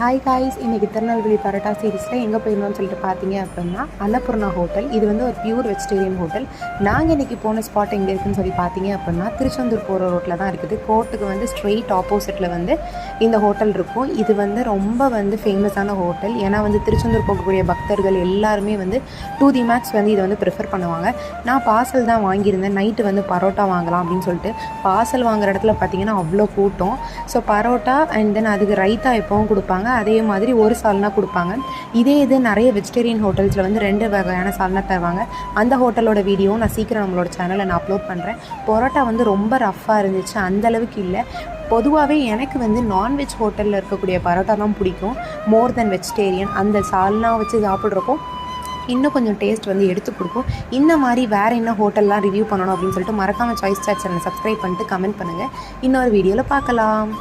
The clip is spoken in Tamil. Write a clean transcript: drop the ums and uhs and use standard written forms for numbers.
ஹாய் காய்ஸ், இன்றைக்கி திருநெல்வேலி பரோட்டா சீரீஸில் எங்கே போயிருந்தோம்னு சொல்லிட்டு பார்த்தீங்க அப்படின்னா அன்னபூர்ணா ஹோட்டல். இது வந்து ஒரு பியூர் வெஜிடேரியன் ஹோட்டல். நாங்கள் இன்றைக்கி போன ஸ்பாட் எங்கே இருக்குதுன்னு சொல்லி பார்த்தீங்க அப்படின்னா திருச்செந்தூர் போகிற ரோட்டில் தான் இருக்குது. கோர்ட்டுக்கு வந்து ஸ்ட்ரெயிட் ஆப்போசிட்டில் வந்து இந்த ஹோட்டல் இருக்கும். இது வந்து ரொம்ப வந்து ஃபேமஸான ஹோட்டல். ஏன்னா வந்து திருச்செந்தூர் போகக்கூடிய பக்தர்கள் எல்லாருமே வந்து டூ தி மேக்ஸ் வந்து இதை வந்து ப்ரிஃபர் பண்ணுவாங்க. நான் பார்சல் தான் வாங்கியிருந்தேன். நைட்டு வந்து பரோட்டா வாங்கலாம் அப்படின்னு சொல்லிட்டு பார்சல் வாங்குற இடத்துல பார்த்தீங்கன்னா அவ்வளோ கூட்டம். ஸோ பரோட்டா அண்ட் தென் அதுக்கு ரைத்தா எப்போவும் கொடுப்பாங்க. அதே மாதிரி ஒரு சால்னா கொடுப்பாங்க. இதே இது நிறைய வெஜிடேரியன் ஹோட்டல்ஸில் வந்து 2 வகையான சால்னா தருவாங்க. அந்த ஹோட்டலோட வீடியோ நான் சீக்கிரம் நம்மளோட சேனலில் நான் அப்லோட் பண்ணுறேன். பரோட்டா வந்து ரொம்ப ரஃப்பாக இருந்துச்சு, அந்தளவுக்கு இல்லை. பொதுவாகவே எனக்கு வந்து நான்வெஜ் ஹோட்டலில் இருக்கக்கூடிய பரோட்டா தான் பிடிக்கும் மோர் தென் வெஜிடேரியன். அந்த சால்னா வச்சு சாப்பிட்றப்போ இன்னும் கொஞ்சம் டேஸ்ட் வந்து எடுத்து கொடுக்கும். இந்த மாதிரி வேறு என்ன ஹோட்டல்லாம் ரிவ்யூ பண்ணணும் அப்படின்னு சொல்லிட்டு மறக்காமல் சாய்ஸ் சாட் சேனலை சப்ஸ்கிரைப் பண்ணிட்டு கமெண்ட் பண்ணுங்கள். இன்னொரு வீடியோவில் பார்க்கலாம்.